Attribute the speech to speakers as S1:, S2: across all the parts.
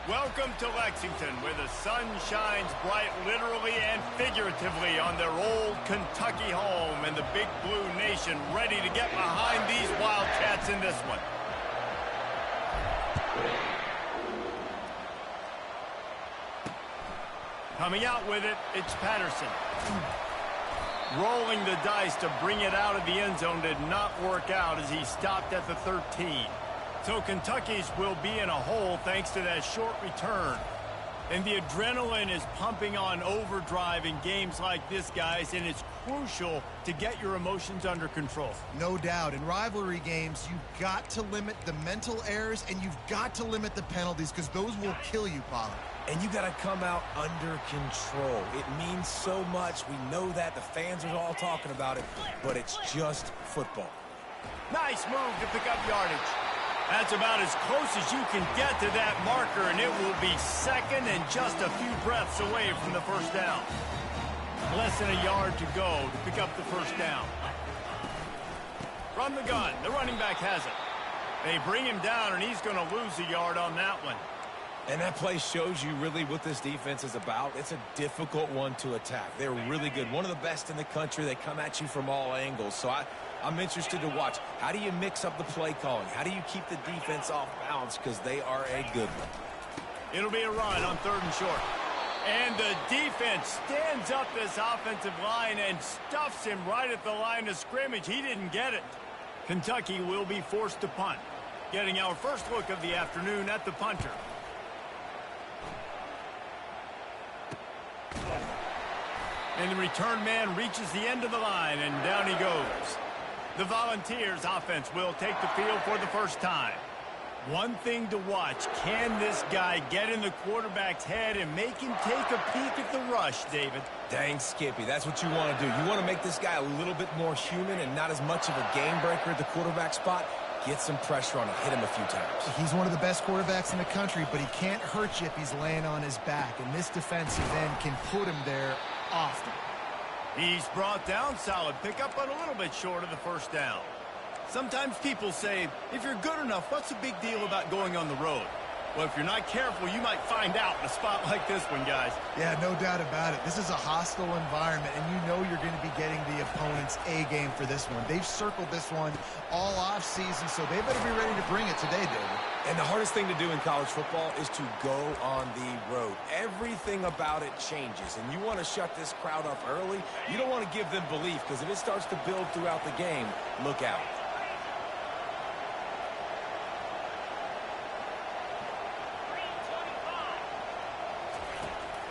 S1: Welcome to Lexington, where the sun shines bright literally and figuratively on their old Kentucky home, and the Big Blue Nation ready to get behind these Wildcats in this one. Coming out with it, it's Patterson. Rolling the dice to bring it out of the end zone did not work out as he stopped at the 13. So Kentucky's will be in a hole thanks to that short return. And the adrenaline is pumping on overdrive in games like this, guys, and it's crucial to get your emotions under control.
S2: No doubt. In rivalry games, you've got to limit the mental errors and you've got to limit the penalties because those will kill you, Pollard.
S3: And you got to come out under control. It means so much. We know that. The fans are all talking about it, but it's just football.
S1: Nice move to pick up yardage. That's about as close as you can get to that marker, and it will be second and just a few breaths away from the first down. Less than a yard to go to pick up the first down. From the gun, the running back has it. They bring him down, and he's going to lose a yard on that one.
S3: And that play shows you really what this defense is about. It's a difficult one to attack. They're really good. One of the best in the country. They come at you from all angles. So I'm interested to watch. How do you mix up the play calling? How do you keep the defense off balance? Because they are a good one.
S1: It'll be a run on 3rd and short. And the defense stands up this offensive line and stuffs him right at the line of scrimmage. He didn't get it. Kentucky will be forced to punt. Getting our first look of the afternoon at the punter. And the return man reaches the end of the line, and down he goes. The Volunteers offense will take the field for the first time. One thing to watch, can this guy get in the quarterback's head and make him take a peek at the rush, David?
S3: Dang, Skippy, that's what you want to do. You want to make this guy a little bit more human and not as much of a game breaker at the quarterback spot. Get some pressure on him, hit him a few times.
S2: He's one of the best quarterbacks in the country, but he can't hurt you if he's laying on his back, and this defensive end can put him there often.
S1: He's brought down solid pickup, but a little bit short of the first down. Sometimes people say, if you're good enough, what's the big deal about going on the road? Well, if you're not careful, you might find out in a spot like this one, guys.
S2: Yeah, no doubt about it. This is a hostile environment, and you know you're going to be getting the opponent's A-game for this one. They've circled this one all off-season, so they better be ready to bring it today, David.
S3: And the hardest thing to do in college football is to go on the road. Everything about it changes, and you want to shut this crowd up early. You don't want to give them belief, because if it starts to build throughout the game, look out.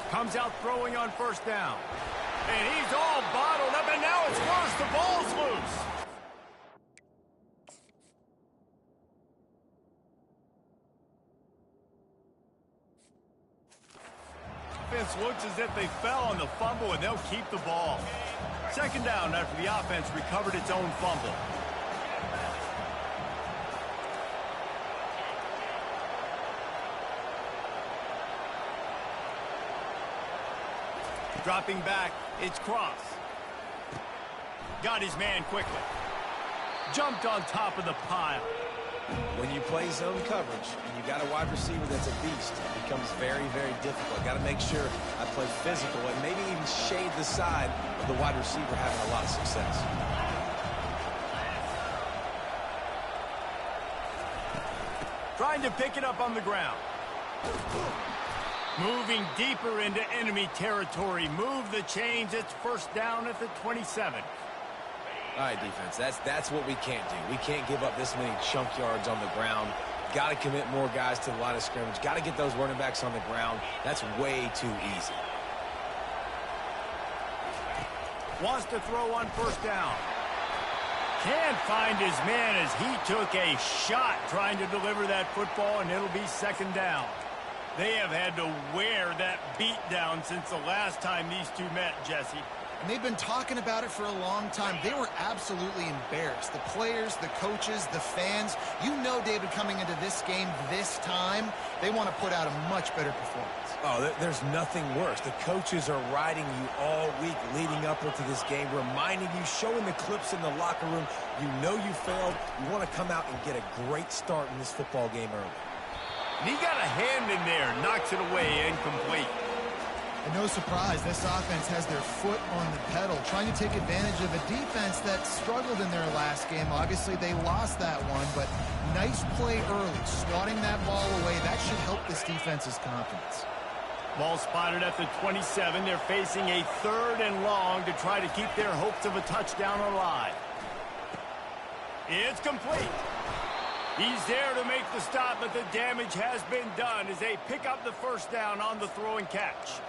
S1: Comes out throwing on first down. And he's all bottled up, and now it's worse. The ball's loose. Offense looks as if they fell on the fumble, and they'll keep the ball. Second down after the offense recovered its own fumble. Dropping back, it's Cross. Got his man quickly. Jumped on top of the pile.
S3: When you play zone coverage and you got a wide receiver that's a beast, it becomes very, very difficult. Got to make sure I play physical and maybe even shade the side of the wide receiver having a lot of success.
S1: Trying to pick it up on the ground. Moving deeper into enemy territory. Move the chains. It's first down at the 27.
S3: All right, defense, that's what we can't do. We can't give up this many chunk yards on the ground. Got to commit more guys to the line of scrimmage. Got to get those running backs on the ground. That's way too easy.
S1: Wants to throw on first down. Can't find his man as he took a shot trying to deliver that football, and it'll be second down. They have had to wear that beat down since the last time these two met, Jesse.
S2: And they've been talking about it for a long time. They were absolutely embarrassed. The players, the coaches, the fans. You know, David, coming into this game this time, they want to put out a much better performance.
S3: Oh, there's nothing worse. The coaches are riding you all week leading up into this game, reminding you, showing the clips in the locker room. You know you failed. You want to come out and get a great start in this football game early.
S1: And he got a hand in there, knocks it away, incomplete.
S2: And no surprise, this offense has their foot on the pedal, trying to take advantage of a defense that struggled in their last game. Obviously, they lost that one, but nice play early, swatting that ball away. That should help this defense's confidence.
S1: Ball spotted at the 27. They're facing a 3rd and long to try to keep their hopes of a touchdown alive. It's complete. He's there to make the stop, but the damage has been done as they pick up the first down on the throw and catch.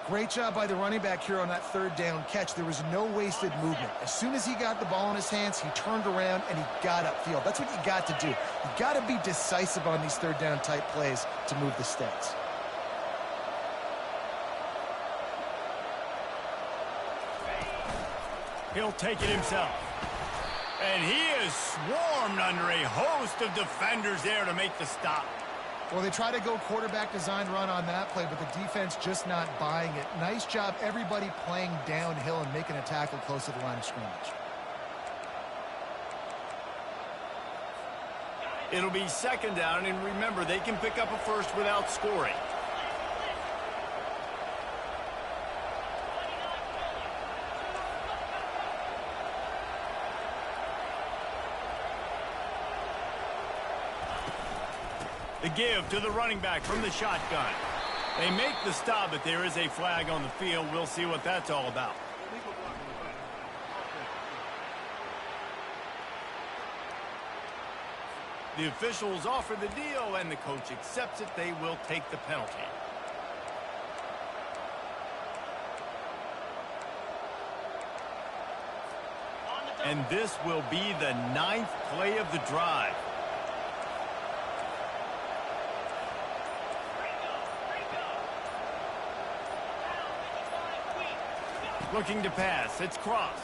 S2: Great job by the running back here on that 3rd down catch. There was no wasted movement. As soon as he got the ball in his hands, he turned around and he got upfield. That's what you got to do. You got to be decisive on these 3rd down type plays to move the sticks.
S1: He'll take it himself. And he is swarmed under a host of defenders there to make the stop.
S2: Well, they try to go quarterback design run on that play, but the defense just not buying it. Nice job, everybody playing downhill and making a tackle close to the line of scrimmage.
S1: It'll be 2nd down, and remember, they can pick up a first without scoring. The give to the running back from the shotgun. They make the stop, but there is a flag on the field. We'll see what that's all about. The officials offer the deal, and the coach accepts it. They will take the penalty. And this will be the 9th play of the drive. Looking to pass. It's Cross.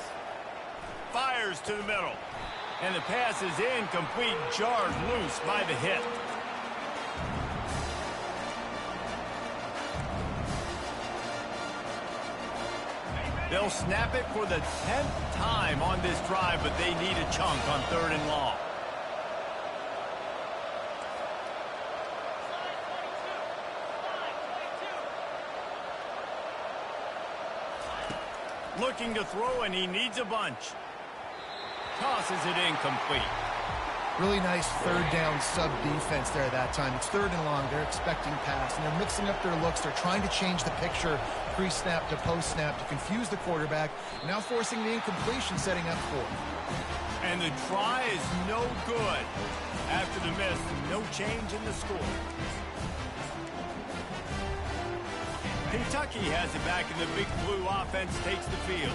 S1: Fires to the middle. And the pass is incomplete. Jarred loose by the hit. They'll snap it for the 10th time on this drive, but they need a chunk on 3rd and long. Looking to throw, and he needs a bunch. Tosses it incomplete.
S2: Really nice 3rd down sub-defense there that time. It's 3rd and long. They're expecting pass, and they're mixing up their looks. They're trying to change the picture pre-snap to post-snap to confuse the quarterback. Now forcing the incompletion, setting up 4th.
S1: And the try is no good. After the miss, no change in the score. Kentucky has it back, and the Big Blue offense takes the field.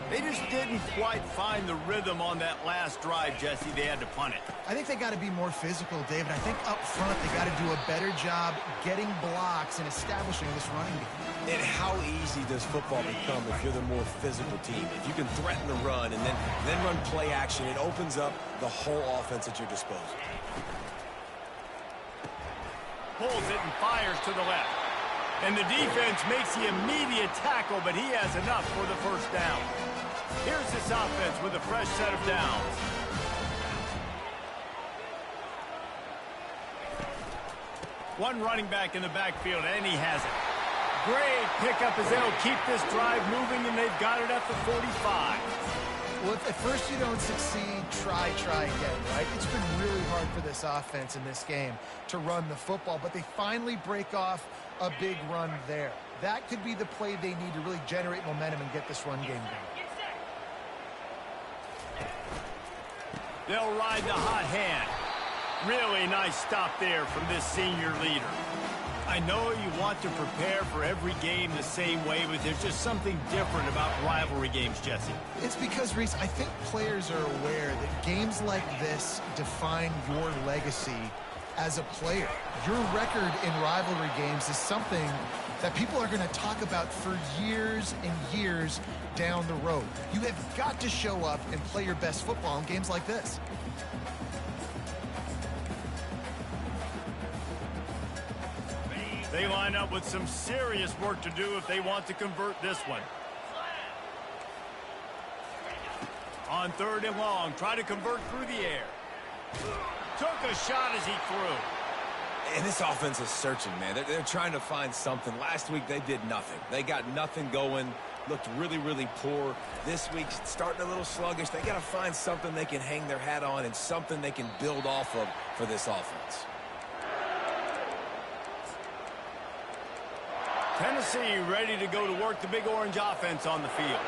S1: They just didn't quite find the rhythm on that last drive, Jesse. They had to punt it.
S2: I think they got to be more physical, David. I think up front they got to do a better job getting blocks and establishing this running game.
S3: And how easy does football become if you're the more physical team? If you can threaten the run and then run play action, it opens up the whole offense at your disposal.
S1: Pulls it and fires to the left. And the defense makes the immediate tackle, but he has enough for the first down. Here's this offense with a fresh set of downs. One running back in the backfield, and he has it. Great pickup as they'll keep this drive moving, and they've got it at the 45.
S2: Well, if at first you don't succeed, try again, right? It's been really hard for this offense in this game to run the football, but they finally break off a big run there. That could be the play they need to really generate momentum and get this run game going.
S1: They'll ride the hot hand. Really nice stop there from this senior leader. I know you want to prepare for every game the same way, but there's just something different about rivalry games, Jesse.
S2: It's because, Reese, I think players are aware that games like this define your legacy as a player. Your record in rivalry games is something that people are going to talk about for years and years down the road. You have got to show up and play your best football in games like this.
S1: They line up with some serious work to do if they want to convert this one. On 3rd and long, try to convert through the air. Took a shot as he threw.
S3: And this offense is searching, man. They're trying to find something. Last week, they did nothing. They got nothing going, looked really, really poor. This week, starting a little sluggish. They got to find something they can hang their hat on and something they can build off of for this offense.
S1: Tennessee ready to go to work the Big Orange offense on the field.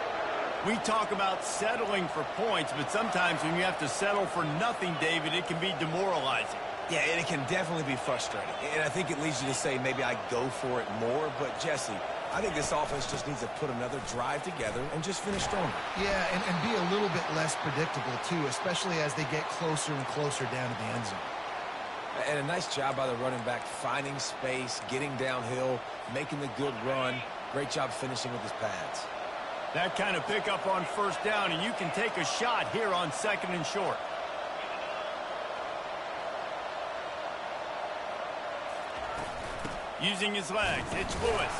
S1: We talk about settling for points, but sometimes when you have to settle for nothing, David, it can be demoralizing.
S3: Yeah, and it can definitely be frustrating. And I think it leads you to say maybe I go for it more. But, Jesse, I think this offense just needs to put another drive together and just finish stronger.
S2: Yeah, and be a little bit less predictable, too, especially as they get closer and closer down to the end zone.
S3: And a nice job by the running back, finding space, getting downhill, making the good run. Great job finishing with his pads.
S1: That kind of pickup on first down, and you can take a shot here on 2nd and short. Using his legs, it's Lewis.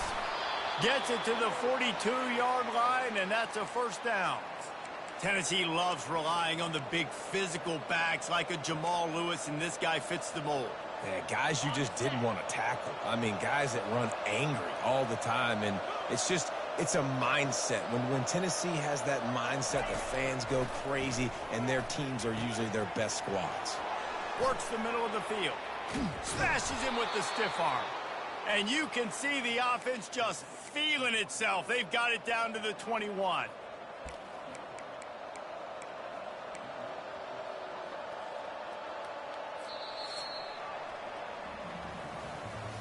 S1: Gets it to the 42-yard line, and that's a first down. Tennessee loves relying on the big physical backs like a Jamal Lewis, and this guy fits the mold.
S3: Yeah, guys you just didn't want to tackle. I mean, guys that run angry all the time, and it's a mindset. When Tennessee has that mindset, the fans go crazy, and their teams are usually their best squads.
S1: Works the middle of the field. Smashes him with the stiff arm. And you can see the offense just feeling itself. They've got it down to the 21.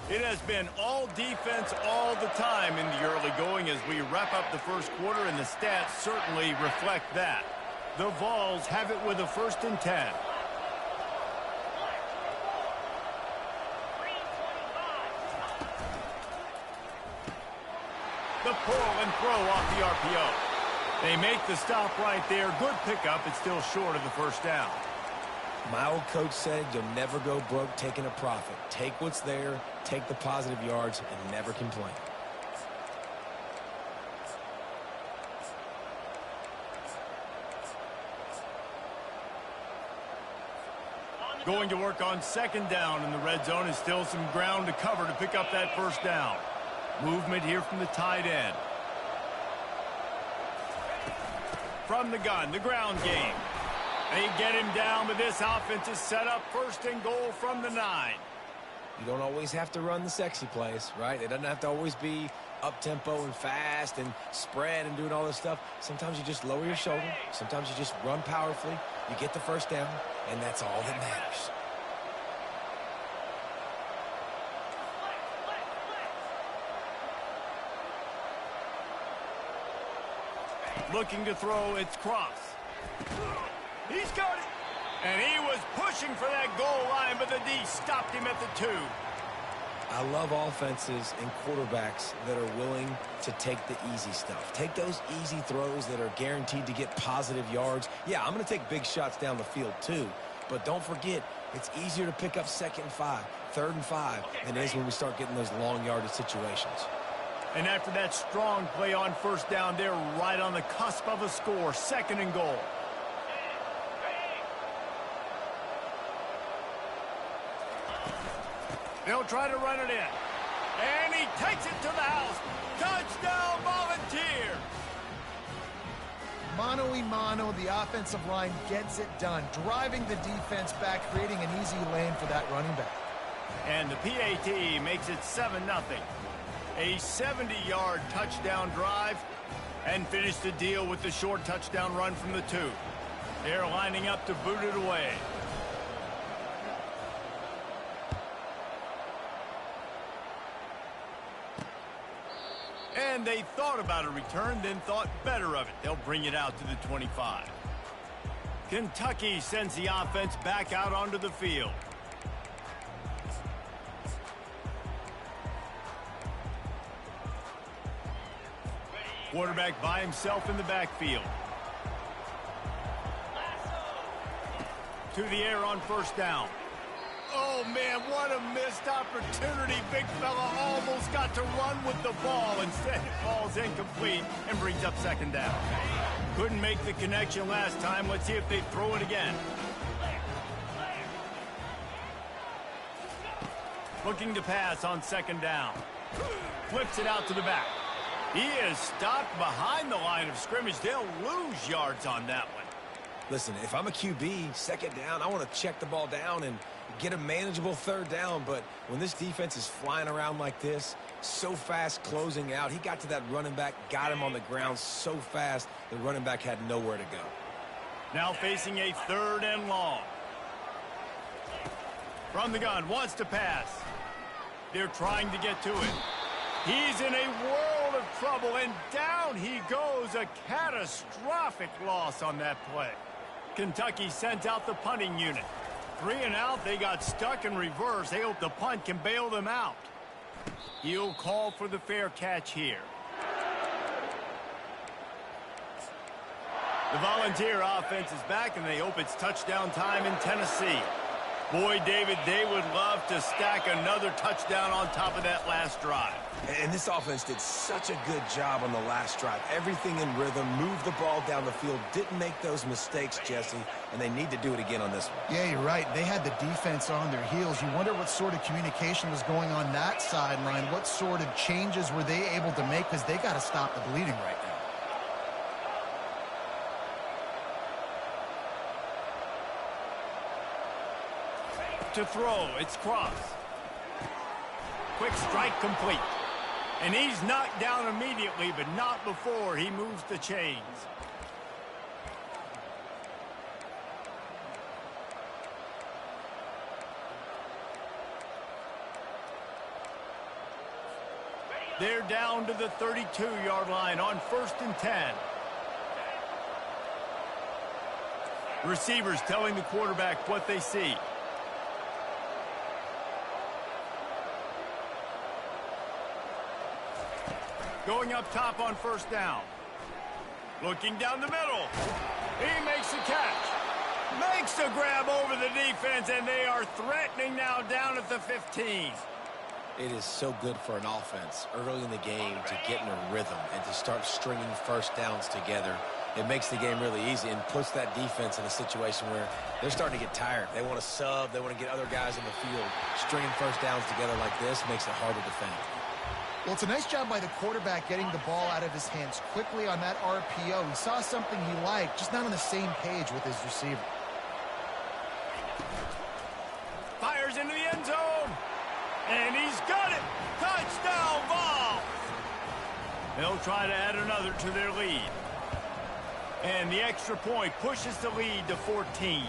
S1: It has been all defense all the time in the early going as we wrap up the first quarter, and the stats certainly reflect that. The Vols have it with a 1st and 10. The pull and throw off the RPO. They make the stop right there. Good pickup. It's still short of the first down.
S3: My old coach said you'll never go broke taking a profit. Take what's there, take the positive yards, and never complain.
S1: Going to work on 2nd down in the red zone, and still some ground to cover to pick up that first down. Movement here from the tight end. From the gun, the ground game. They get him down, but this offense is set up 1st and goal from the 9.
S3: You don't always have to run the sexy plays, right? It doesn't have to always be up-tempo and fast and spread and doing all this stuff. Sometimes you just lower your shoulder. Sometimes you just run powerfully. You get the first down, and that's all that matters.
S1: Looking to throw, it's Cross. He's got it. And he was pushing for that goal line, but the D stopped him at the 2.
S3: I love offenses and quarterbacks that are willing to take the easy stuff. Take those easy throws that are guaranteed to get positive yards. Yeah, I'm going to take big shots down the field too. But don't forget, it's easier to pick up 2nd and 5, 3rd and 5 than it is when we start getting those long yardage situations.
S1: And after that strong play on first down, they're right on the cusp of a score. 2nd and goal. They'll try to run it in. And he takes it to the house. Touchdown, Volunteer!
S2: Mano-a-mano, the offensive line gets it done, driving the defense back, creating an easy lane for that running back.
S1: And the PAT makes it 7-0. A 70-yard touchdown drive, and finish the deal with the short touchdown run from the 2. They're lining up to boot it away. And they thought about a return, then thought better of it. They'll bring it out to the 25. Kentucky sends the offense back out onto the field. Quarterback by himself in the backfield. To the air on first down. Oh, man, what a missed opportunity. Big fella almost got to run with the ball. Instead, it falls incomplete and brings up 2nd down. Couldn't make the connection last time. Let's see if they throw it again. Looking to pass on second down. Flips it out to the back. He is stopped behind the line of scrimmage. They'll lose yards on that one.
S3: Listen, if I'm a QB, second down, I want to check the ball down and get a manageable third down. But when this defense is flying around like this, so fast closing out, he got to that running back, got him on the ground so fast, the running back had nowhere to go.
S1: Now facing a 3rd and long. From the gun, wants to pass. They're trying to get to it. He's in a world of trouble, and down he goes. A catastrophic loss on that play. Kentucky sent out the punting unit. 3 and out, they got stuck in reverse. They hope the punt can bail them out. He'll call for the fair catch here. The Volunteer offense is back, and they hope it's touchdown time in Tennessee. Boy, David, they would love to stack another touchdown on top of that last drive.
S3: And this offense did such a good job on the last drive. Everything in rhythm, moved the ball down the field, didn't make those mistakes, Jesse, and they need to do it again on this one.
S2: Yeah, you're right. They had the defense on their heels. You wonder what sort of communication was going on that sideline. What sort of changes were they able to make, because they got to stop the bleeding right now.
S1: To throw, it's Cross. Quick strike complete. And he's knocked down immediately, but not before he moves the chains. They're down to the 32-yard line on 1st and 10. Receivers telling the quarterback what they see. Going up top on 1st down. Looking down the middle. He makes the catch. Makes the grab over the defense, and they are threatening now down at the 15.
S3: It is so good for an offense early in the game to get in a rhythm and to start stringing first downs together. It makes the game really easy and puts that defense in a situation where they're starting to get tired. They want to sub. They want to get other guys in the field. Stringing first downs together like this makes it hard to defend.
S2: Well, it's a nice job by the quarterback getting the ball out of his hands quickly on that RPO. He saw something he liked, just not on the same page with his receiver.
S1: Fires into the end zone. And he's got it. Touchdown ball. They'll try to add another to their lead. And the extra point pushes the lead to 14.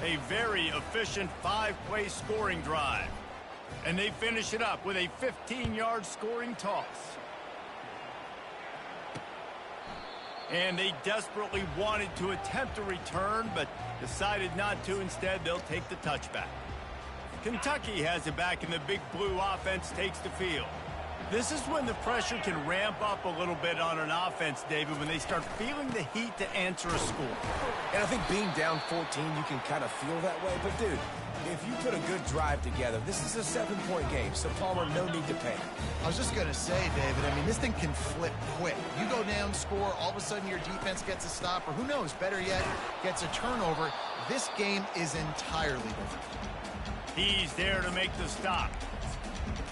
S1: A very efficient 5-play scoring drive. And they finish it up with a 15-yard scoring toss. And they desperately wanted to attempt a return, but decided not to. Instead, they'll take the touchback. Kentucky has it back, and the Big Blue offense takes the field. This is when the pressure can ramp up a little bit on an offense, David, when they start feeling the heat to answer a score.
S3: And I think being down 14, you can kind of feel that way. But, dude, if you put a good drive together, this is a 7-point game, so Palmer, no need to panic.
S2: I was just going to say, David, I mean, this thing can flip quick. You go down, score, all of a sudden your defense gets a stop, or who knows, better yet, gets a turnover. This game is entirely different.
S1: He's there to make the stop.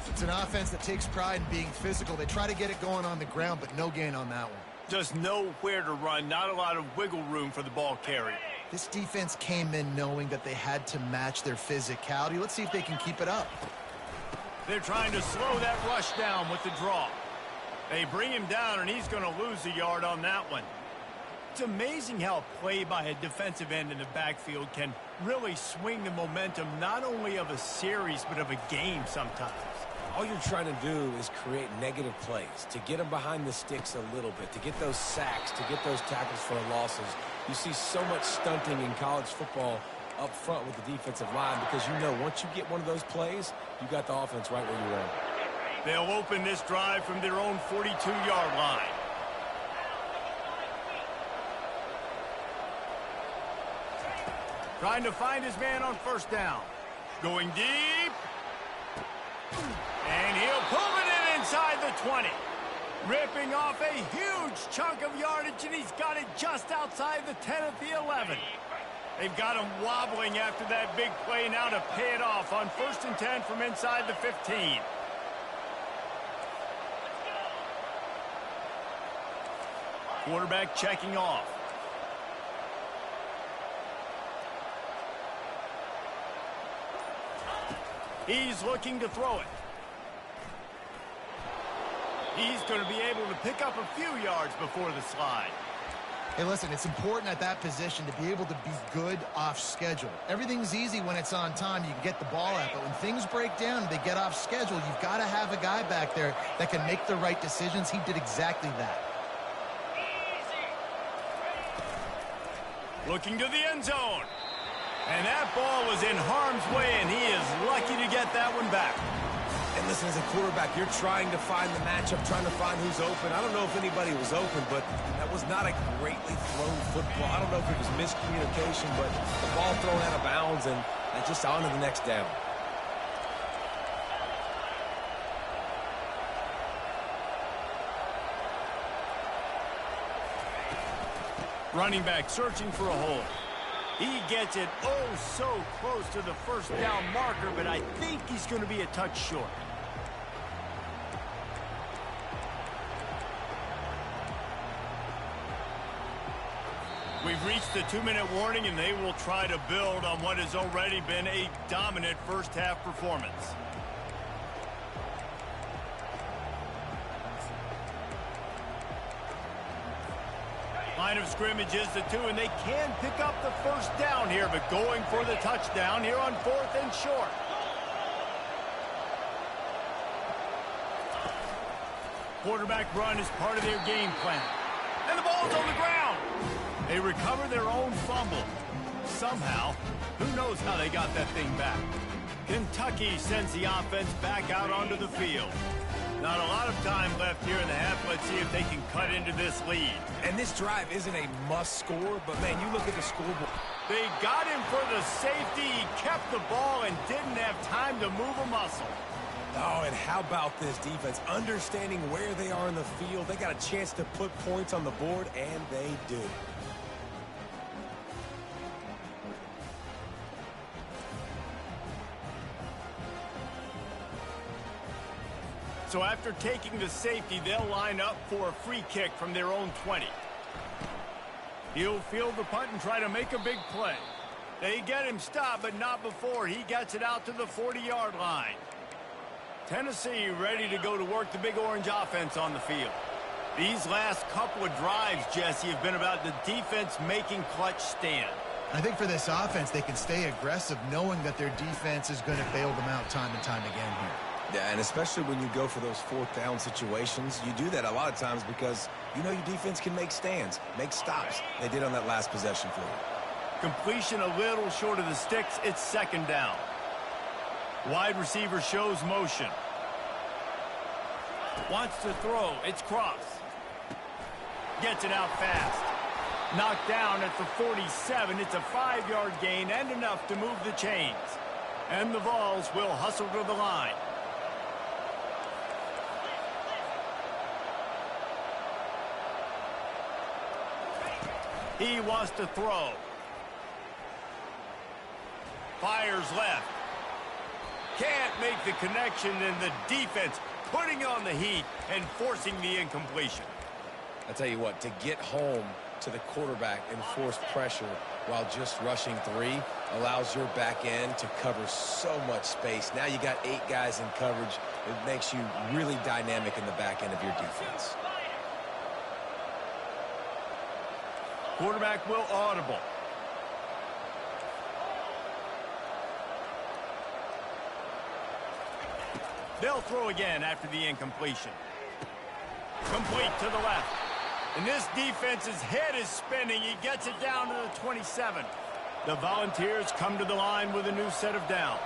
S2: It's an offense that takes pride in being physical. They try to get it going on the ground, but no gain on that one.
S1: Just nowhere to run, not a lot of wiggle room for the ball carrier.
S2: This defense came in knowing that they had to match their physicality. Let's see if they can keep it up.
S1: They're trying to slow that rush down with the draw. They bring him down, and he's going to lose a yard on that one. It's amazing how a play by a defensive end in the backfield can really swing the momentum not only of a series but of a game sometimes.
S3: All you're trying to do is create negative plays, to get them behind the sticks a little bit, to get those sacks, to get those tackles for losses. You see so much stunting in college football up front with the defensive line because you know once you get one of those plays, you got the offense right where you want.
S1: They'll open this drive from their own 42-yard line. Trying to find his man on 1st down. Going deep. And he'll pull it in inside the 20. Ripping off a huge chunk of yardage, and he's got it just outside the 10 at the 11. They've got him wobbling after that big play now to pay it off on 1st and 10 from inside the 15. Quarterback checking off. He's looking to throw it. He's going to be able to pick up a few yards before the slide.
S2: Hey, listen, it's important at that position to be able to be good off schedule. Everything's easy when it's on time. You can get the ball out, but when things break down, they get off schedule. You've got to have a guy back there that can make the right decisions. He did exactly that.
S1: Looking to the end zone. And that ball was in harm's way, and he is lucky to get that one back.
S3: And listen, as a quarterback, you're trying to find the matchup, trying to find who's open. I don't know if anybody was open, but that was not a greatly thrown football. I don't know if it was miscommunication, but the ball thrown out of bounds and just on to the next down.
S1: Running back searching for a hole. He gets it oh so close to the 1st down marker, but I think he's going to be a touch short. We've reached the 2-minute warning, and they will try to build on what has already been a dominant first-half performance. Line of scrimmage is the 2, and they can pick up the 1st down here, but going for the touchdown here on 4th and short. Quarterback run is part of their game plan. And the ball's on the ground. They recover their own fumble. Somehow, who knows how they got that thing back. Kentucky sends the offense back out onto the field. Not a lot of time left here in the half. Let's see if they can cut into this lead.
S3: And this drive isn't a must score, but man, you look at the scoreboard.
S1: They got him for the safety. He kept the ball and didn't have time to move a muscle.
S3: Oh, and how about this defense? Understanding where they are in the field. They got a chance to put points on the board, and they do.
S1: So after taking the safety, they'll line up for a free kick from their own 20. He'll field the punt and try to make a big play. They get him stopped, but not before he gets it out to the 40-yard line. Tennessee ready to go to work the Big Orange offense on the field. These last couple of drives, Jesse, have been about the defense making clutch stand.
S2: I think for this offense, they can stay aggressive knowing that their defense is going to bail them out time and time again here.
S3: Yeah, and especially when you go for those 4th down situations, you do that a lot of times because you know your defense can make stands, make stops. They did on that last possession for you.
S1: Completion a little short of the sticks. It's 2nd down. Wide receiver shows motion. Wants to throw. It's Cross. Gets it out fast. Knocked down at the 47. It's a 5-yard gain and enough to move the chains. And the Vols will hustle to the line. He wants to throw. Fires left. Can't make the connection, and the defense putting on the heat and forcing the incompletion.
S3: I tell you what, to get home to the quarterback and force pressure while just rushing 3 allows your back end to cover so much space. Now you got 8 guys in coverage. It makes you really dynamic in the back end of your defense.
S1: Quarterback will audible. They'll throw again after the incompletion. Complete to the left. And this defense's head is spinning. He gets it down to the 27. The Volunteers come to the line with a new set of downs.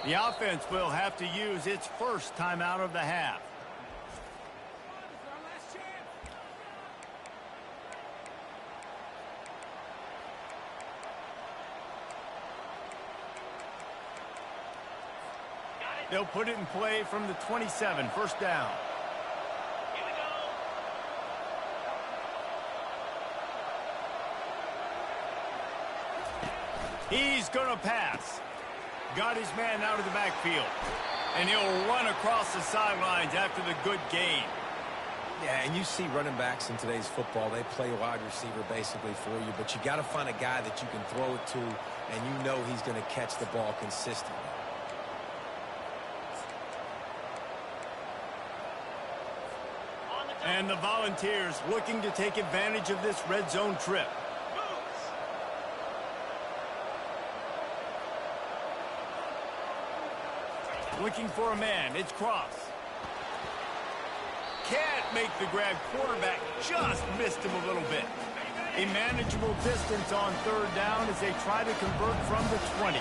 S1: The offense will have to use its first timeout of the half. They'll put it in play from the 27, first down. He's going to pass. Got his man out of the backfield. And he'll run across the sidelines after the good gain.
S3: Yeah, and you see running backs in today's football, they play wide receiver basically for you, but you got to find a guy that you can throw it to, and you know he's going to catch the ball consistently.
S1: And the Volunteers looking to take advantage of this red zone trip. Looking for a man. It's Cross. Can't make the grab. Quarterback just missed him a little bit. A manageable distance on third down as they try to convert from the 20.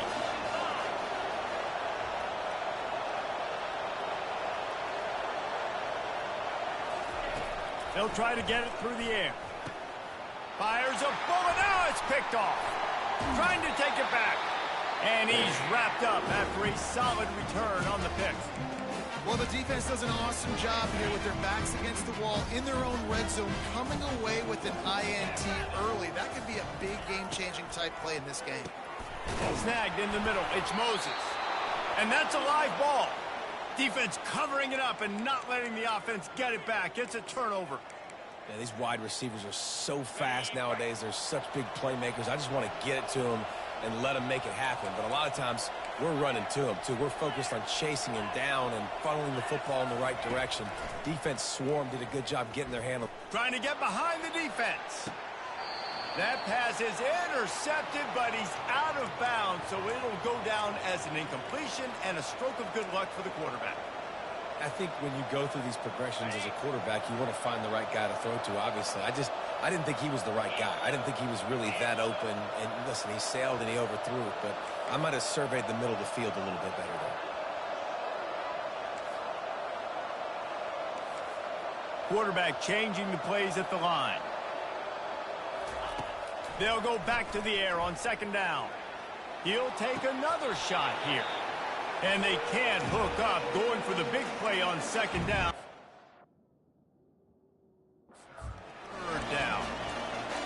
S1: They'll try to get it through the air. Fires a bullet. Now it's picked off. Trying to take it back. And he's wrapped up after a solid return on the pick.
S2: Well, the defense does an awesome job here with their backs against the wall in their own red zone, coming away with an INT early. That could be a big game-changing type play in this game.
S1: Snagged in the middle. It's Moses. And that's a live ball. Defense covering it up and not letting the offense get it back. It's a turnover.
S3: Yeah, these wide receivers are so fast nowadays. They're such big playmakers. I just want to get it to them and let them make it happen. But a lot of times, we're running to them, too. We're focused on chasing him down and funneling the football in the right direction. Defense swarm did a good job getting their handle.
S1: Trying to get behind the defense. That pass is intercepted, but he's out of bounds, so it'll go down as an incompletion and a stroke of good luck for the quarterback.
S3: I think when you go through these progressions as a quarterback, you want to find the right guy to throw to, obviously. I didn't think he was the right guy. I didn't think he was really that open. And listen, he sailed and he overthrew it, but I might have surveyed the middle of the field a little bit better there.
S1: Quarterback changing the plays at the line. They'll go back to the air on second down. He'll take another shot here. And they can't hook up, going for the big play on second down. Third down.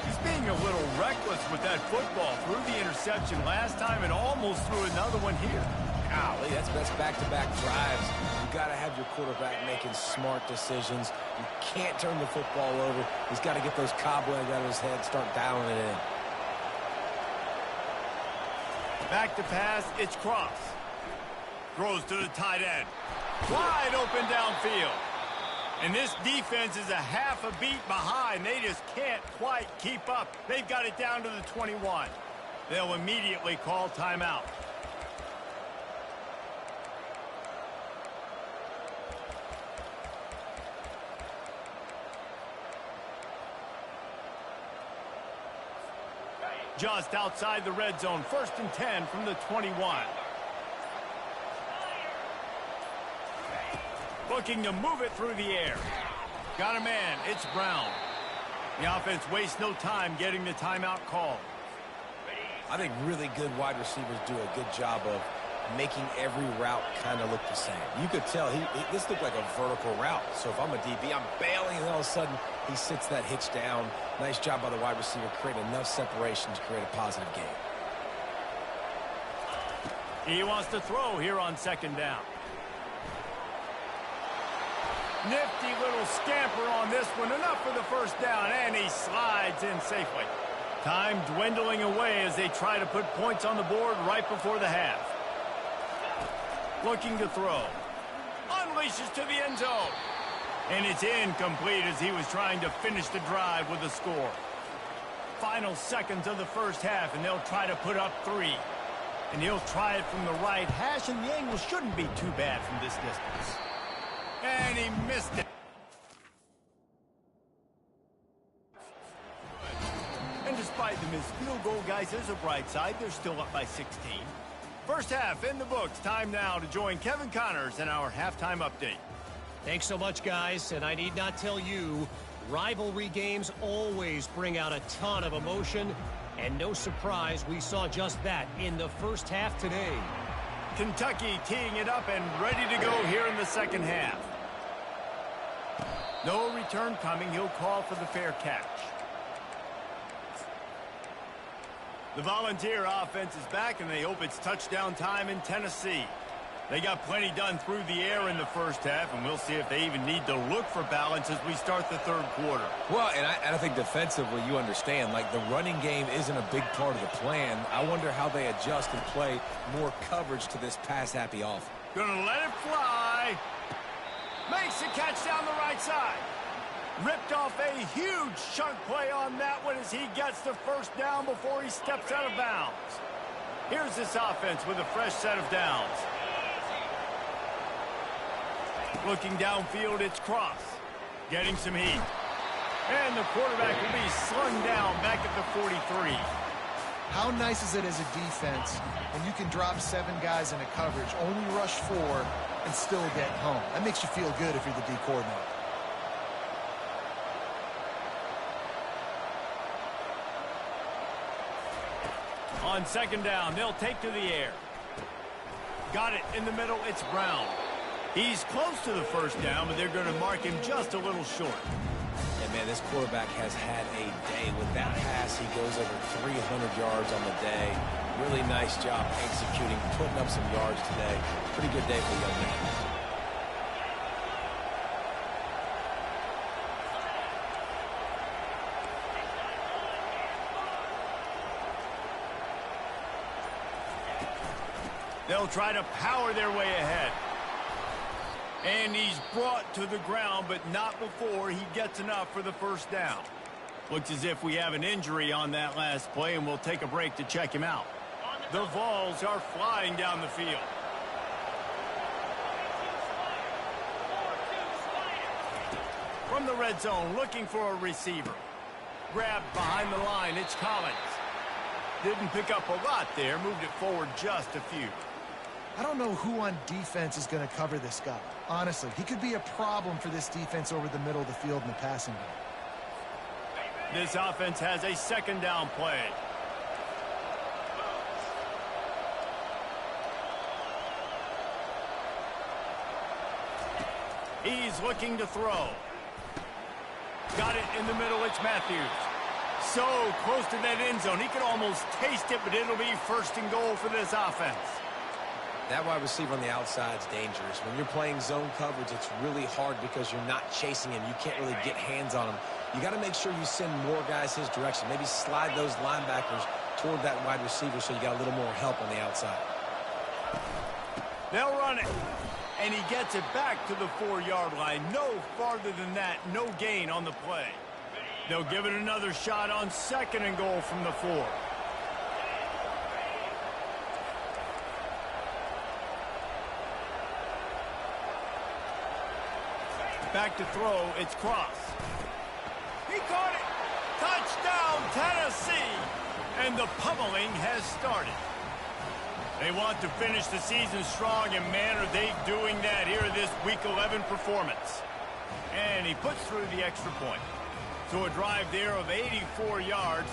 S1: He's being a little reckless with that football. Threw the interception last time and almost threw another one here.
S3: Golly, that's back-to-back drives. You got to have your quarterback making smart decisions. You can't turn the football over. He's got to get those cobwebs out of his head, start dialing it in.
S1: Back to pass, it's Cross. Throws to the tight end. Wide open downfield. And this defense is a half a beat behind. They just can't quite keep up. They've got it down to the 21. They'll immediately call timeout. Just outside the red zone, 1st and 10 from the 21. Looking to move it through the air. Got a man, it's Brown. The offense wastes no time getting the timeout call.
S3: I think really good wide receivers do a good job of making every route kind of look the same. You could tell this looked like a vertical route. So if I'm a DB, I'm bailing, and all of a sudden he sits that hitch down. Nice job by the wide receiver, create enough separation to create a positive game.
S1: He wants to throw here on second down. Nifty little scamper on this one. Enough for the first down, and he slides in safely. Time dwindling away as they try to put points on the board right before the half. Looking to throw. Unleashes to the end zone. And it's incomplete as he was trying to finish the drive with a score. Final seconds of the first half, and they'll try to put up 3. And he'll try it from the right hash, and the angle shouldn't be too bad from this distance. And he missed it. And despite the missed field goal, guys, there's a bright side. They're still up by 16. First half in the books. Time now to join Kevin Connors in our halftime update.
S4: Thanks so much, guys. And I need not tell you, rivalry games always bring out a ton of emotion. And no surprise, we saw just that in the first half today.
S1: Kentucky teeing it up and ready to go here in the second half. No return coming. He'll call for the fair catch. The Volunteer offense is back, and they hope it's touchdown time in Tennessee. They got plenty done through the air in the first half, and we'll see if they even need to look for balance as we start the third quarter.
S3: Well, and I think defensively you understand, like, the running game isn't a big part of the plan. I wonder how they adjust and play more coverage to this pass-happy offense.
S1: Gonna let it fly. Makes the catch down the right side. Ripped off a huge chunk play on that one as he gets the first down before he steps out of bounds. Here's this offense with a fresh set of downs. Looking downfield, it's Cross. Getting some heat. And the quarterback will be slung down back at the 43.
S2: How nice is it as a defense when you can drop 7 guys into coverage, only rush 4, and still get home? That makes you feel good if you're the D coordinator.
S1: On second down, they'll take to the air. Got it in the middle, it's Brown. He's close to the first down, but they're going to mark him just a little short.
S3: And, man, this quarterback has had a day. With that pass, he goes over 300 yards on the day. Really nice job executing, putting up some yards today. Pretty good day for the young man.
S1: They'll try to power their way ahead. And he's brought to the ground, but not before he gets enough for the first down. Looks as if we have an injury on that last play, and we'll take a break to check him out. The Vols are flying down the field. From the red zone, looking for a receiver. Grabbed behind the line, it's Collins. Didn't pick up a lot there, moved it forward just a few.
S2: I don't know who on defense is going to cover this guy. Honestly, he could be a problem for this defense over the middle of the field in the passing game.
S1: This offense has a second down play. He's looking to throw. Got it in the middle, it's Matthews. So close to that end zone, he could almost taste it, but it'll be first and goal for this offense.
S3: That wide receiver on the outside is dangerous. When you're playing zone coverage, it's really hard because you're not chasing him. You can't really get hands on him. You got to make sure you send more guys his direction. Maybe slide those linebackers toward that wide receiver so you got a little more help on the outside.
S1: They'll run it. And he gets it back to the 4-yard line. No farther than that, no gain on the play. They'll give it another shot on second and goal from the 4. Back to throw, it's Cross. He caught it. Touchdown, Tennessee. And the pummeling has started. They want to finish the season strong, and man, are they doing that here in this Week 11 performance. And he puts through the extra point. So a drive there of 84 yards,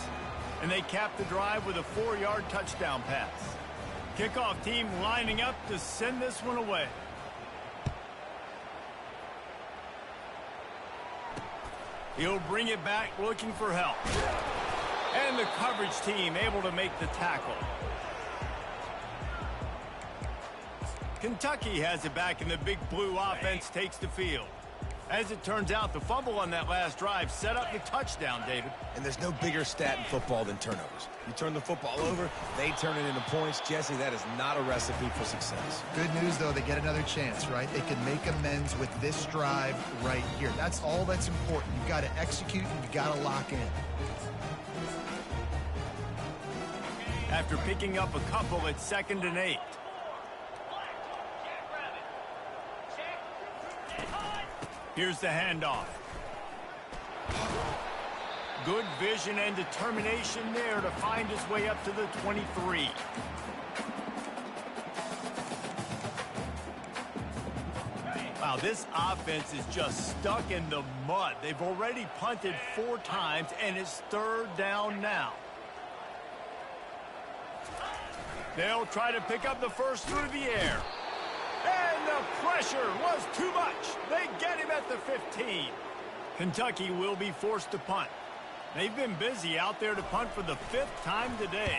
S1: and they cap the drive with a 4-yard touchdown pass. Kickoff team lining up to send this one away. He'll bring it back looking for help. And the coverage team able to make the tackle. Kentucky has it back, and the Big Blue offense takes the field. As it turns out, the fumble on that last drive set up the touchdown, David.
S3: And there's no bigger stat in football than turnovers. You turn the football over, they turn it into points. Jesse, that is not a recipe for success.
S2: Good news, though, they get another chance, right? They can make amends with this drive right here. That's all that's important. You've got to execute, and you've got to lock in.
S1: After picking up a couple, it's 2nd and 8. Here's the handoff. Good vision and determination there to find his way up to the 23. Wow, this offense is just stuck in the mud. They've already punted 4 times, and it's 3rd down now. They'll try to pick up the first through the air. And the pressure was too much. They get him at the 15. Kentucky will be forced to punt. They've been busy out there to punt for the 5th time today.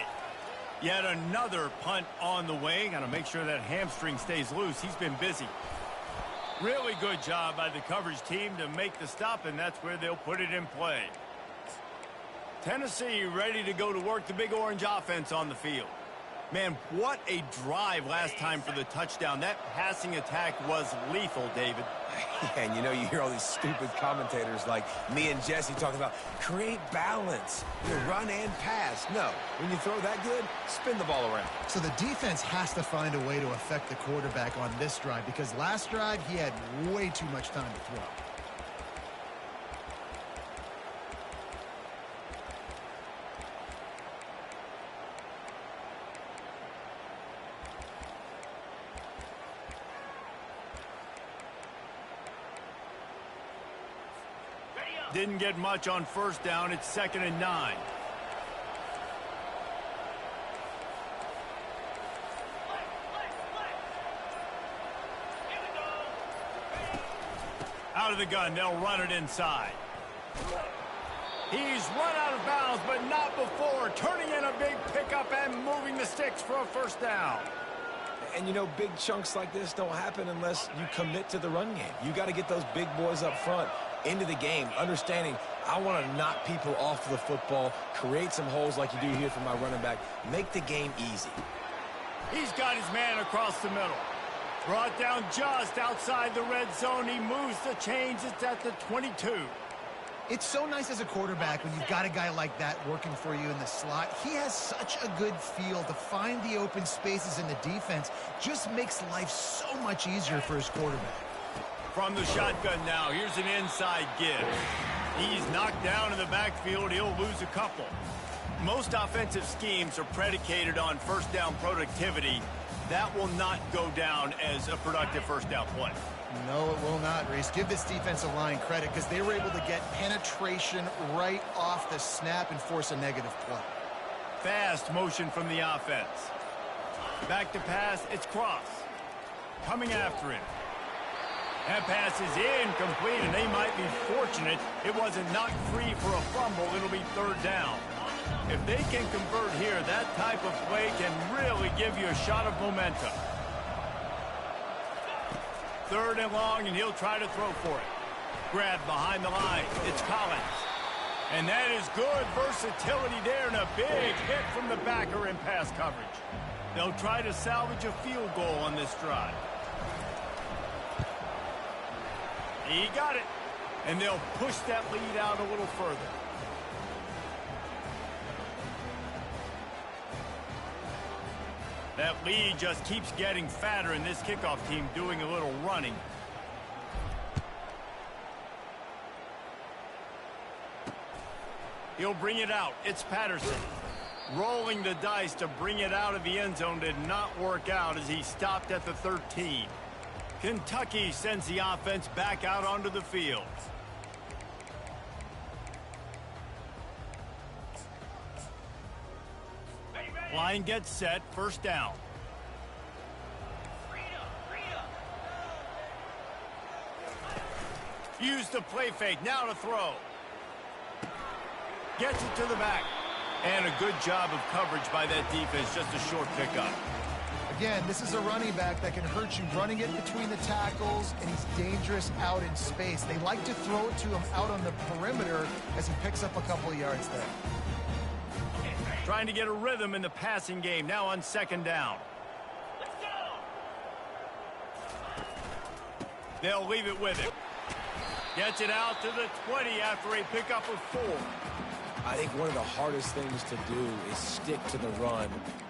S1: Yet another punt on the way. Got to make sure that hamstring stays loose. He's been busy. Really good job by the coverage team to make the stop, and that's where they'll put it in play. Tennessee ready to go to work, the Big Orange offense on the field. Man, what a drive last time for the touchdown. That passing attack was lethal, David.
S3: And you know, you hear all these stupid commentators like me and Jesse talking about create balance, run and pass. No, when you throw that good, spin the ball around.
S2: So the defense has to find a way to affect the quarterback on this drive, because last drive he had way too much time to throw.
S1: Didn't get much on first down. It's 2nd and 9. Out of the gun, they'll run it inside. He's run out of bounds, but not before. Turning in a big pickup and moving the sticks for a first down.
S3: And you know, big chunks like this don't happen unless you commit to the run game. You got to get those big boys up front into the game, understanding I want to knock people off the football, create some holes like you do here for my running back, make the game easy.
S1: He's got his man across the middle. Brought down just outside the red zone. He moves the chains. It's at the 22.
S2: It's so nice as a quarterback when you've got a guy like that working for you in the slot. He has such a good feel to find the open spaces in the defense. Just makes life so much easier for his quarterback.
S1: From the shotgun now, here's an inside give. He's knocked down in the backfield. He'll lose a couple. Most offensive schemes are predicated on first down productivity. That will not go down as a productive first down play.
S2: No, it will not, Reese. Give this defensive line credit because they were able to get penetration right off the snap and force a negative play.
S1: Fast motion from the offense. Back to pass, it's Cross. Coming after him. That pass is incomplete, and they might be fortunate it wasn't knocked free for a fumble. It'll be 3rd down. If they can convert here, that type of play can really give you a shot of momentum. 3rd and long, and he'll try to throw for it. Grab behind the line. It's Collins. And that is good versatility there, and a big hit from the backer in pass coverage. They'll try to salvage a field goal on this drive. He got it. And they'll push that lead out a little further. That lead just keeps getting fatter, and this kickoff team doing a little running. He'll bring it out. It's Patterson. Rolling the dice to bring it out of the end zone did not work out as he stopped at the 13. Kentucky sends the offense back out onto the field. Line gets set, first down. Use the play fake, now to throw. Gets it to the back. And a good job of coverage by that defense, just a short pickup.
S2: Again, this is a running back that can hurt you running it between the tackles, and he's dangerous out in space. They like to throw it to him out on the perimeter as he picks up a couple of yards there.
S1: Trying to get a rhythm in the passing game, now on 2nd down. Let's go. They'll leave it with him. Gets it out to the 20 after a pickup of 4.
S3: I think one of the hardest things to do is stick to the run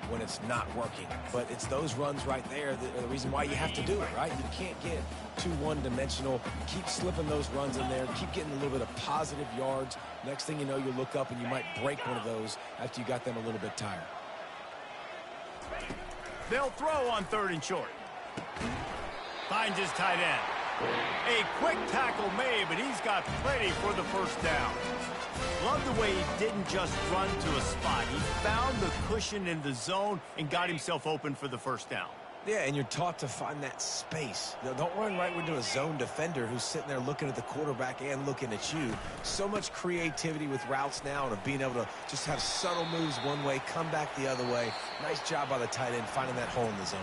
S3: when it's not working. But it's those runs right there that are the reason why you have to do it, right? You can't get too one-dimensional. Keep slipping those runs in there. Keep getting a little bit of positive yards. Next thing you know, you look up and you might break one of those after you got them a little bit tired.
S1: They'll throw on 3rd and short. Finds his tight end. A quick tackle made, but he's got plenty for the first down. Love the way he didn't just run to a spot. He found the cushion in the zone and got himself open for the first down.
S3: Yeah, and you're taught to find that space. Don't run right into a zone defender who's sitting there looking at the quarterback and looking at you. So much creativity with routes now and of being able to just have subtle moves one way, come back the other way. Nice job by the tight end finding that hole in the zone.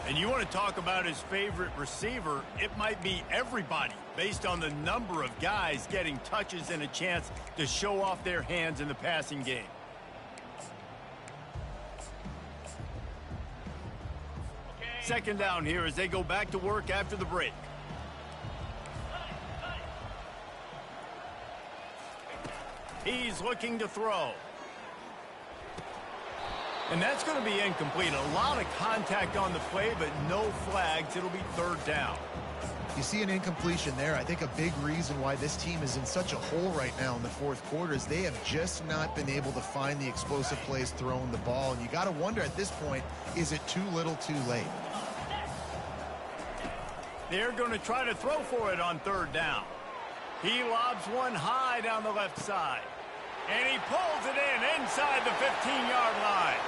S1: And you want to talk about his favorite receiver, it might be everybody, based on the number of guys getting touches and a chance to show off their hands in the passing game. Second down here as they go back to work after the break. He's looking to throw. And that's going to be incomplete. A lot of contact on the play, but no flags. It'll be third down.
S2: You see an incompletion there. I think a big reason why this team is in such a hole right now in the fourth quarter is they have just not been able to find the explosive plays throwing the ball. And you got to wonder at this point, is it too little too late?
S1: They're going to try to throw for it on third down. He lobs one high down the left side. And he pulls it in inside the 15-yard line.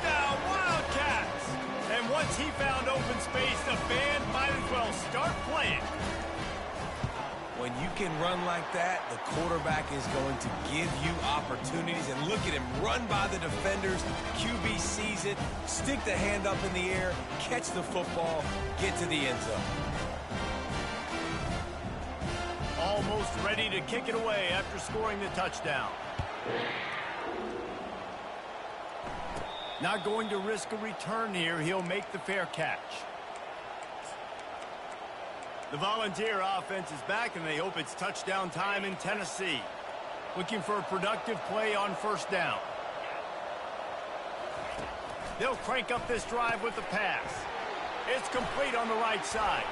S1: Now Wildcats! And once he found open space, the band might as well start playing.
S3: When you can run like that, the quarterback is going to give you opportunities. And look at him run by the defenders. QB sees it, stick the hand up in the air, catch the football, get to the end zone.
S1: Almost ready to kick it away after scoring the touchdown. Not going to risk a return here. He'll make the fair catch. The Volunteer offense is back, and they hope it's touchdown time in Tennessee. Looking for a productive play on first down. They'll crank up this drive with the pass. It's complete on the right side.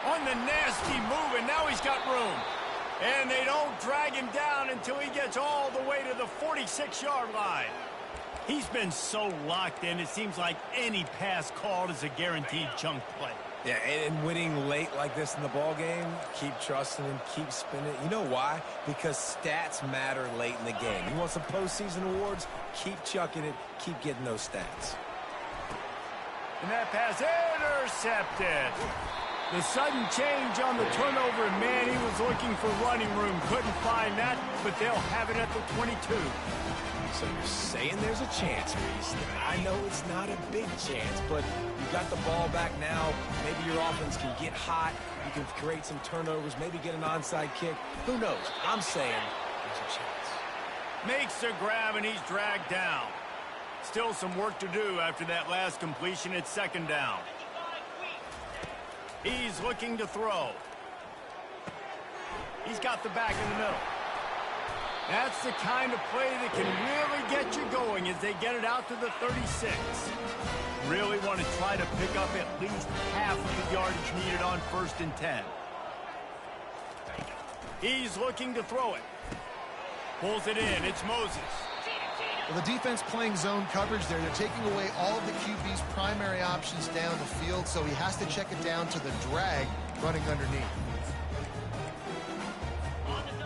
S1: On the nasty move, and now he's got room. And they don't drag him down until he gets all the way to the 46-yard line. He's been so locked in, it seems like any pass called is a guaranteed chunk play.
S3: Yeah, and winning late like this in the ball game, keep trusting him, keep spinning. You know why? Because stats matter late in the game. You want some postseason awards? Keep chucking it, keep getting those stats.
S1: And that pass intercepted. The sudden change on the turnover, and man, he was looking for running room. Couldn't find that, but they'll have it at the 22.
S3: So you're saying there's a chance, Reese. I know it's not a big chance, but you got the ball back now. Maybe your offense can get hot. You can create some turnovers, maybe get an onside kick. Who knows? I'm saying there's a chance.
S1: Makes the grab, and he's dragged down. Still some work to do after that last completion at second down. He's looking to throw. He's got the back in the middle. That's the kind of play that can really get you going as they get it out to the 36. Really want to try to pick up at least half of the yardage needed on first and 10. He's looking to throw it. Pulls it in. It's Moses.
S2: Well, the defense playing zone coverage there. They're taking away all of the QB's primary options down the field, so he has to check it down to the drag running underneath.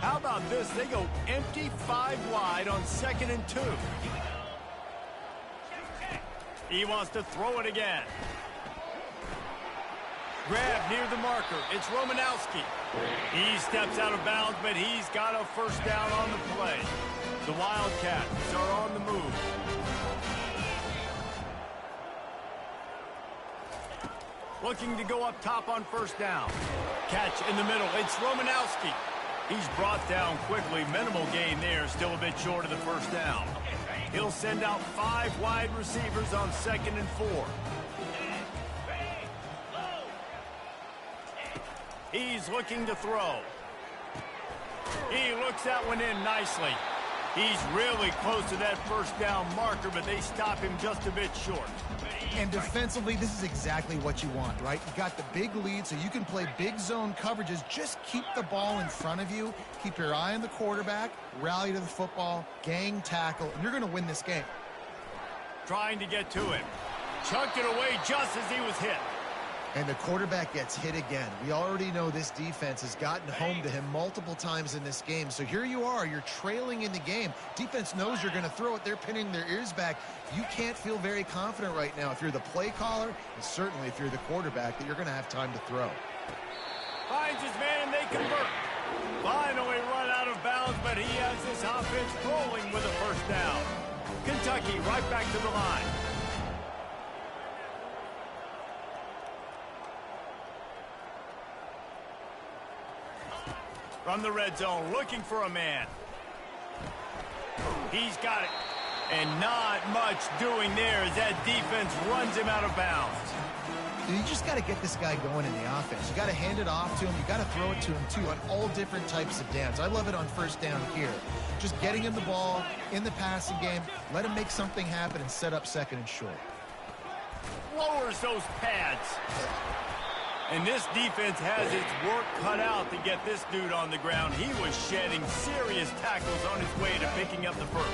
S1: How about this? They go empty 5 wide on 2nd and 2. He wants to throw it again. Grab near the marker. It's Romanowski. He steps out of bounds, but he's got a first down on the play. The Wildcats are on the move. Looking to go up top on first down. Catch in the middle. It's Romanowski. He's brought down quickly. Minimal gain there. Still a bit short of the first down. He'll send out 5 wide receivers on 2nd and 4. He's looking to throw. He looks that one in nicely. He's really close to that first down marker, but they stop him just a bit short.
S2: And defensively, this is exactly what you want, right? You got the big lead, so you can play big zone coverages. Just keep the ball in front of you. Keep your eye on the quarterback, rally to the football, gang tackle, and you're going to win this game.
S1: Trying to get to him. Chunked it away just as he was hit.
S2: And the quarterback gets hit again. We already know this defense has gotten home to him multiple times in this game. So here you are, you're trailing in the game. Defense knows you're going to throw it. They're pinning their ears back. You can't feel very confident right now if you're the play caller, and certainly if you're the quarterback, that you're going to have time to throw.
S1: Finds his man and they convert. Finally run out of bounds, but he has this offense rolling with a first down. Kentucky right back to the line. From the red zone, looking for a man. He's got it. And not much doing there as that defense runs him out of bounds.
S2: You just got to get this guy going in the offense. You got to hand it off to him. You got to throw it to him, too, on all different types of downs. I love it on first down here. Just getting him the ball in the passing game. Let him make something happen and set up second and short.
S1: Lowers those pads. And this defense has its work cut out to get this dude on the ground. He was shedding serious tackles on his way to picking up the first.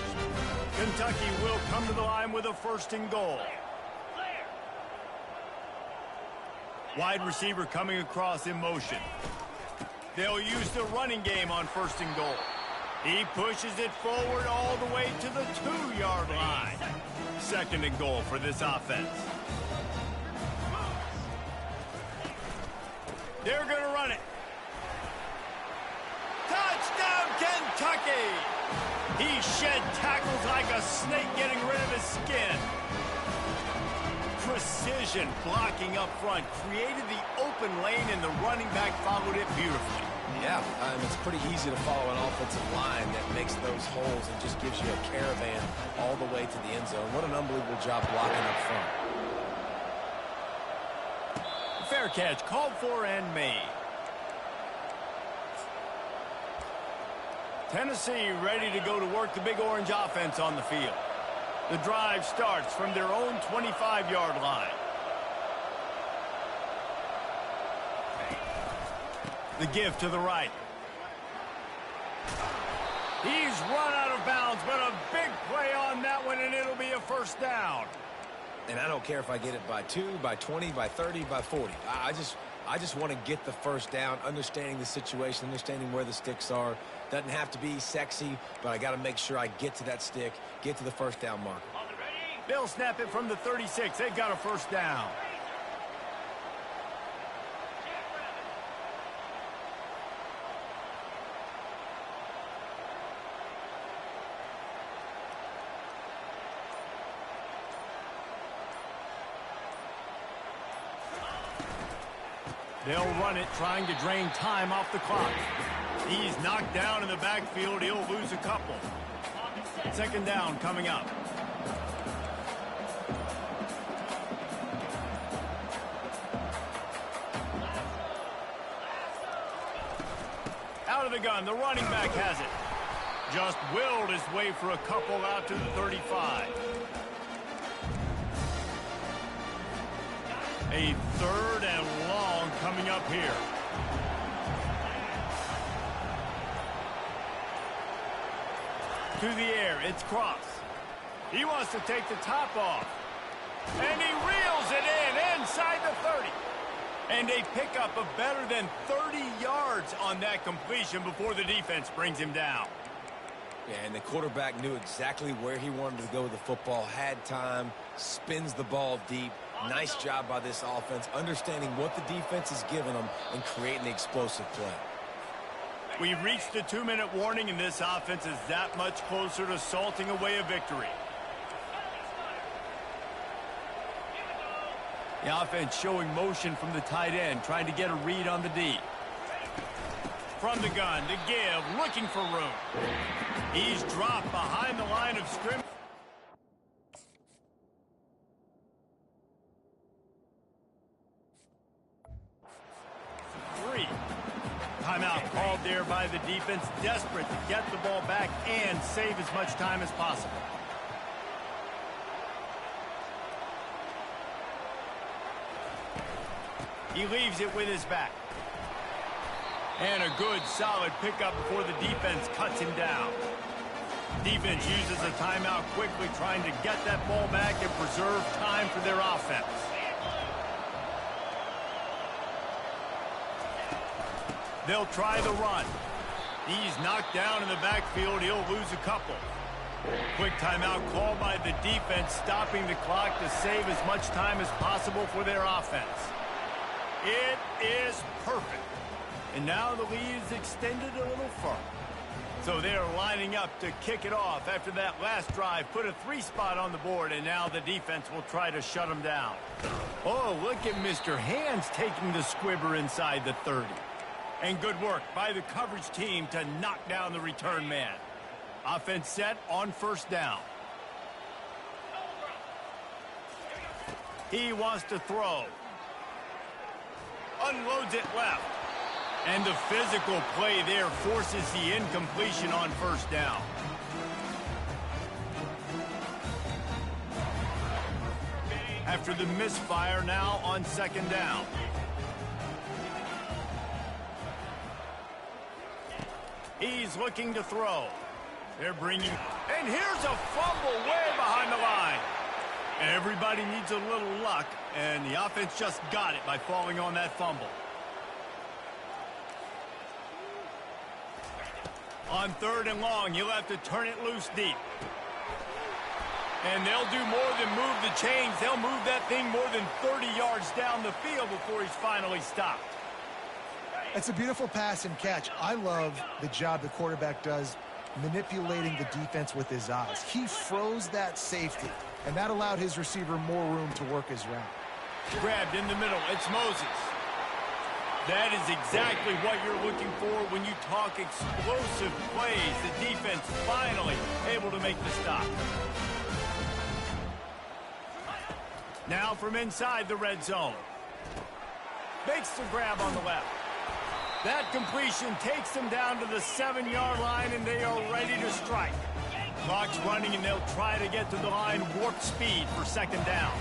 S1: Kentucky will come to the line with a first and goal. Wide receiver coming across in motion. They'll use the running game on first and goal. He pushes it forward all the way to the 2-yard line. Second and goal for this offense. They're going to run it. Touchdown, Kentucky! He shed tackles like a snake getting rid of his skin. Precision blocking up front. Created the open lane, and the running back followed it beautifully.
S3: Yeah, it's pretty easy to follow an offensive line that makes those holes and just gives you a caravan all the way to the end zone. What an unbelievable job blocking up front.
S1: Fair catch, called for and made. Tennessee ready to go to work the Big Orange offense on the field. The drive starts from their own 25-yard line. The give to the right. He's run out of bounds, but a big play on that one, and it'll be a first down.
S3: And I don't care if I get it by 2, by 20, by 30, by 40. I just want to get the first down, understanding the situation, understanding where the sticks are. Doesn't have to be sexy, but I got to make sure I get to that stick, get to the first down marker.
S1: They'll snap it from the 36. They've got a first down. They'll run it, trying to drain time off the clock. He's knocked down in the backfield. He'll lose a couple. Second down coming up. Out of the gun, the running back has it. Just willed his way for a couple out to the 35. A third and long coming up here. To the air, it's Cross. He wants to take the top off. And he reels it in inside the 30. And a pickup of better than 30 yards on that completion before the defense brings him down.
S3: Yeah, and the quarterback knew exactly where he wanted to go with the football, had time, spins the ball deep. Nice job by this offense, understanding what the defense is giving them and creating the explosive play.
S1: We've reached the 2-minute warning, and this offense is that much closer to salting away a victory. The offense showing motion from the tight end, trying to get a read on the D. From the gun, to give, looking for room. He's dropped behind the line of scrimmage. Timeout called there by the defense, desperate to get the ball back and save as much time as possible. He leaves it with his back. And a good, solid pickup before the defense cuts him down. Defense uses a timeout quickly, trying to get that ball back and preserve time for their offense. They'll try the run. He's knocked down in the backfield. He'll lose a couple. Quick timeout called by the defense, stopping the clock to save as much time as possible for their offense. It is perfect. And now the lead is extended a little further. So they're lining up to kick it off after that last drive. Put a 3-spot on the board, and now the defense will try to shut them down. Oh, look at Mr. Hands taking the squibber inside the 30. And good work by the coverage team to knock down the return man. Offense set on first down. He wants to throw. Unloads it left. And the physical play there forces the incompletion on first down. After the misfire, now on second down. He's looking to throw. They're bringing... And here's a fumble way behind the line. Everybody needs a little luck, and the offense just got it by falling on that fumble. On third and long, he'll have to turn it loose deep. And they'll do more than move the chains. They'll move that thing more than 30 yards down the field before he's finally stopped.
S2: That's a beautiful pass and catch. I love the job the quarterback does manipulating the defense with his eyes. He froze that safety, and that allowed his receiver more room to work his route.
S1: Grabbed in the middle. It's Moses. That is exactly what you're looking for when you talk explosive plays. The defense finally able to make the stop. Now from inside the red zone. Makes the grab on the left. That completion takes them down to the 7-yard line, and they are ready to strike. Clock's running, and they'll try to get to the line warp speed for second down.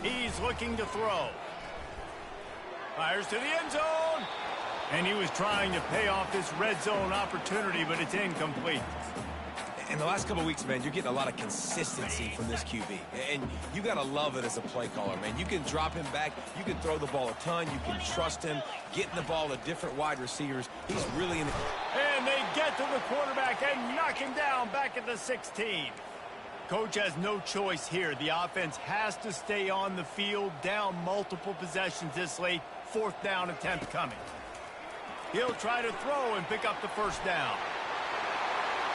S1: He's looking to throw. Fires to the end zone. And he was trying to pay off this red zone opportunity, but it's incomplete.
S3: In the last couple of weeks, man, you're getting a lot of consistency from this QB. And you got to love it as a play caller, man. You can drop him back. You can throw the ball a ton. You can trust him, getting the ball to different wide receivers. He's really in the...
S1: And they get to the quarterback and knock him down back at the 16. Coach has no choice here. The offense has to stay on the field, down multiple possessions this late. Fourth down attempt coming. He'll try to throw and pick up the first down.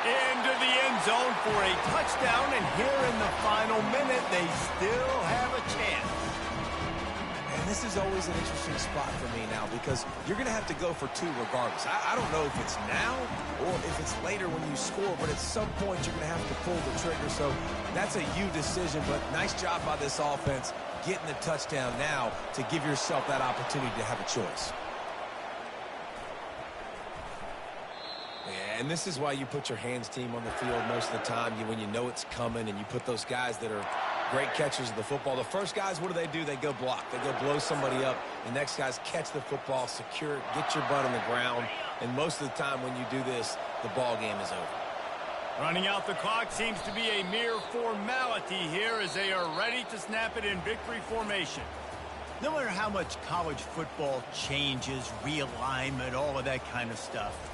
S1: Into the end zone for a touchdown, and here in the final minute, they still have a chance.
S3: And this is always an interesting spot for me now because you're going to have to go for two regardless. I don't know if it's now or if it's later when you score, but at some point you're going to have to pull the trigger. So that's a you decision, but nice job by this offense getting the touchdown now to give yourself that opportunity to have a choice. And this is why you put your hands team on the field most of the time when you know it's coming, and you put those guys that are great catchers of the football. The first guys, what do? They go block. They go blow somebody up. The next guys catch the football, secure it, get your butt on the ground. And most of the time when you do this, the ball game is over.
S1: Running out the clock seems to be a mere formality here as they are ready to snap it in victory formation. No matter how much college football changes, realignment, all of that kind of stuff,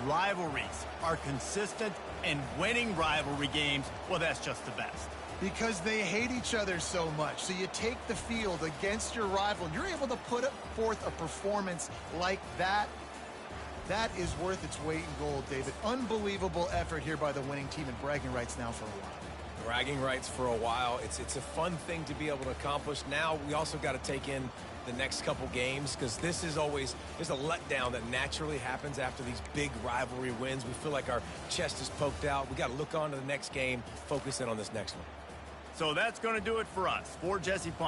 S1: rivalries are consistent, and winning rivalry games, well, that's just the best.
S2: Because they hate each other so much. So you take the field against your rival, and you're able to put forth a performance like that. That is worth its weight in gold, David. Unbelievable effort here by the winning team, and bragging rights now for a while.
S3: Bragging rights for a while. It's a fun thing to be able to accomplish. Now we also got to take in the next couple games because this is always, there's a letdown that naturally happens after these big rivalry wins. We feel like our chest is poked out. We got to look on to the next game, focus in on this next one.
S1: So that's going to do it for us. For Jesse Palmer.